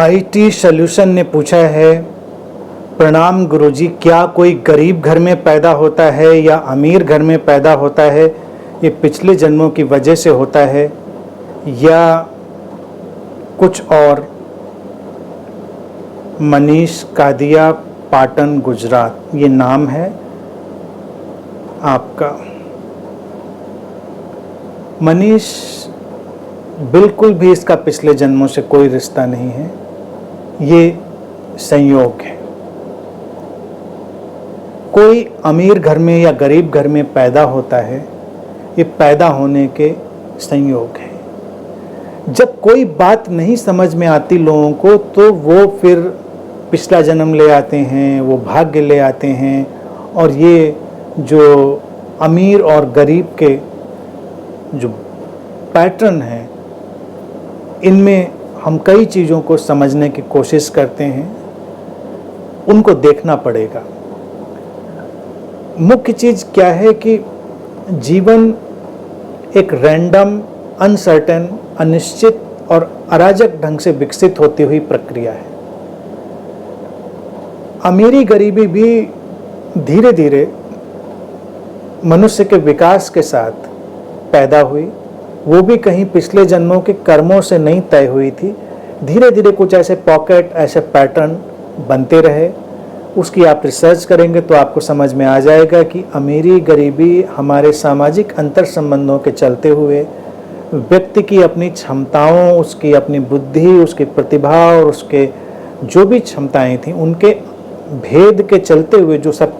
IT solution ने पूछा है, प्रणाम गुरुजी, क्या कोई गरीब घर में पैदा होता है या अमीर घर में पैदा होता है? ये पिछले जन्मों की वजह से होता है या कुछ और? मनीष कादिया, पाटन, गुजरात, ये नाम है आपका। मनीष, बिल्कुल भी इसका पिछले जन्मों से कोई रिश्ता नहीं है, ये संयोग है। कोई अमीर घर में या गरीब घर में पैदा होता है, ये पैदा होने के संयोग है। जब कोई बात नहीं समझ में आती लोगों को तो वो फिर पिछला जन्म ले आते हैं, वो भाग्य ले आते हैं, और ये जो अमीर और गरीब के जो पैटर्न हैं, इनमें हम कई चीज़ों को समझने की कोशिश करते हैं, उनको देखना पड़ेगा। मुख्य चीज़ क्या है कि जीवन एक रैंडम, अनसर्टेन, अनिश्चित और अराजक ढंग से विकसित होती हुई प्रक्रिया है। अमीरी गरीबी भी धीरे धीरे मनुष्य के विकास के साथ पैदा हुई, वो भी कहीं पिछले जन्मों के कर्मों से नहीं तय हुई थी। धीरे धीरे कुछ ऐसे पॉकेट, ऐसे पैटर्न बनते रहे। उसकी आप रिसर्च करेंगे तो आपको समझ में आ जाएगा कि अमीरी गरीबी हमारे सामाजिक अंतर संबंधों के चलते हुए व्यक्ति की अपनी क्षमताओं, उसकी अपनी बुद्धि, उसकी प्रतिभा और उसके जो भी क्षमताएं थीं, उनके भेद के चलते हुए जो सब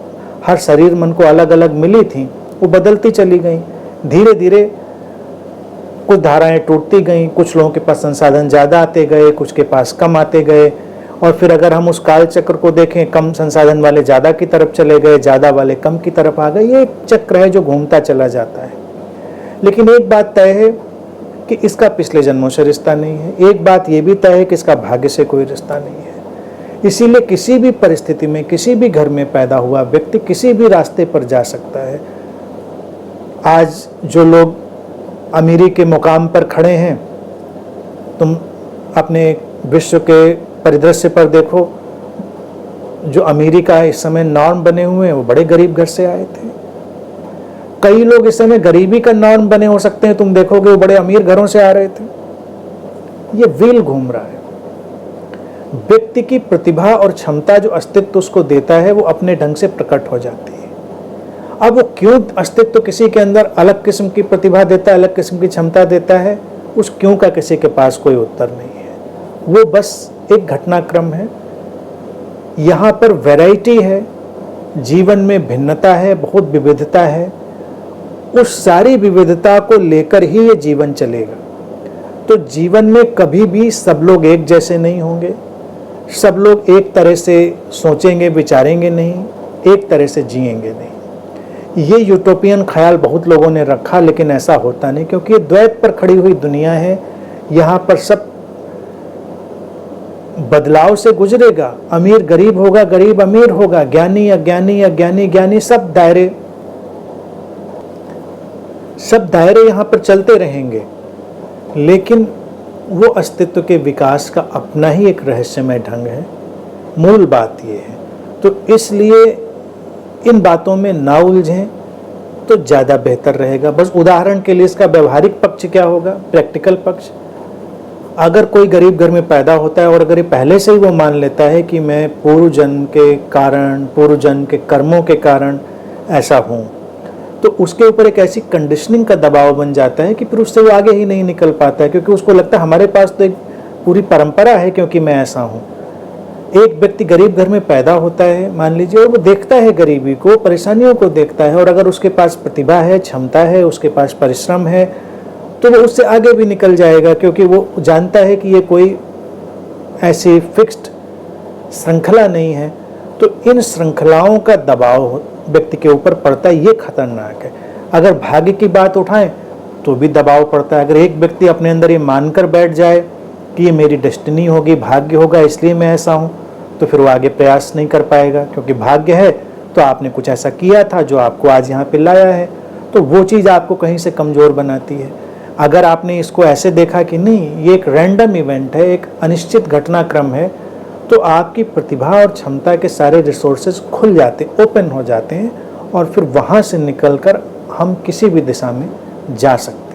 हर शरीर मन को अलग अलग मिली थी, वो बदलती चली गई। धीरे धीरे कुछ धाराएं टूटती गईं, कुछ लोगों के पास संसाधन ज़्यादा आते गए, कुछ के पास कम आते गए, और फिर अगर हम उस काल चक्र को देखें, कम संसाधन वाले ज़्यादा की तरफ चले गए, ज़्यादा वाले कम की तरफ आ गए। ये एक चक्र है जो घूमता चला जाता है। लेकिन एक बात तय है कि इसका पिछले जन्मों से रिश्ता नहीं है। एक बात ये भी तय है कि इसका भाग्य से कोई रिश्ता नहीं है। इसीलिए किसी भी परिस्थिति में, किसी भी घर में पैदा हुआ व्यक्ति किसी भी रास्ते पर जा सकता है। आज जो लोग अमीरी के मुकाम पर खड़े हैं, तुम अपने विश्व के परिदृश्य पर देखो, जो अमीरी का इस समय नॉर्म बने हुए हैं वो बड़े गरीब घर से आए थे। कई लोग इस समय गरीबी का नॉर्म बने हो सकते हैं, तुम देखोगे वो बड़े अमीर घरों से आ रहे थे। ये व्हील घूम रहा है। व्यक्ति की प्रतिभा और क्षमता जो अस्तित्व उसको देता है वो अपने ढंग से प्रकट हो जाती है। अब वो क्यों अस्तित्व किसी के अंदर अलग किस्म की प्रतिभा देता है, अलग किस्म की क्षमता देता है, उस क्यों का किसी के पास कोई उत्तर नहीं है। वो बस एक घटनाक्रम है। यहाँ पर वैरायटी है, जीवन में भिन्नता है, बहुत विविधता है। उस सारी विविधता को लेकर ही ये जीवन चलेगा। तो जीवन में कभी भी सब लोग एक जैसे नहीं होंगे, सब लोग एक तरह से सोचेंगे, विचारेंगे नहीं, एक तरह से जिएंगे नहीं। ये यूटोपियन ख्याल बहुत लोगों ने रखा, लेकिन ऐसा होता नहीं, क्योंकि ये द्वैत पर खड़ी हुई दुनिया है। यहाँ पर सब बदलाव से गुजरेगा। अमीर गरीब होगा, गरीब अमीर होगा, ज्ञानी अज्ञानी, अज्ञानी ज्ञानी, सब दायरे यहाँ पर चलते रहेंगे। लेकिन वो अस्तित्व के विकास का अपना ही एक रहस्यमय ढंग है। मूल बात ये है। तो इसलिए इन बातों में ना उलझें तो ज़्यादा बेहतर रहेगा। बस उदाहरण के लिए इसका व्यवहारिक पक्ष क्या होगा, प्रैक्टिकल पक्ष। अगर कोई गरीब घर में पैदा होता है और अगर ये पहले से ही वो मान लेता है कि मैं पूर्व जन्म के कारण, पूर्व जन्म के कर्मों के कारण ऐसा हूँ, तो उसके ऊपर एक ऐसी कंडीशनिंग का दबाव बन जाता है कि फिर उससे वो आगे ही नहीं निकल पाता है, क्योंकि उसको लगता है हमारे पास तो एक पूरी परंपरा है क्योंकि मैं ऐसा हूँ। एक व्यक्ति गरीब घर में पैदा होता है, मान लीजिए, और वो देखता है गरीबी को, परेशानियों को देखता है, और अगर उसके पास प्रतिभा है, क्षमता है, उसके पास परिश्रम है, तो वो उससे आगे भी निकल जाएगा, क्योंकि वो जानता है कि ये कोई ऐसी फिक्स्ड श्रृंखला नहीं है। तो इन श्रृंखलाओं का दबाव व्यक्ति के ऊपर पड़ता है, ये खतरनाक है। अगर भाग्य की बात उठाएं तो भी दबाव पड़ता है। अगर एक व्यक्ति अपने अंदर ये मानकर बैठ जाए कि ये मेरी डेस्टिनी होगी, भाग्य होगा, इसलिए मैं ऐसा हूँ, तो फिर वो आगे प्रयास नहीं कर पाएगा, क्योंकि भाग्य है तो आपने कुछ ऐसा किया था जो आपको आज यहाँ पे लाया है, तो वो चीज़ आपको कहीं से कमज़ोर बनाती है। अगर आपने इसको ऐसे देखा कि नहीं ये एक रैंडम इवेंट है, एक अनिश्चित घटनाक्रम है, तो आपकी प्रतिभा और क्षमता के सारे रिसोर्सेज खुल जाते, ओपन हो जाते हैं और फिर वहाँ से निकलकर हम किसी भी दिशा में जा सकते हैं।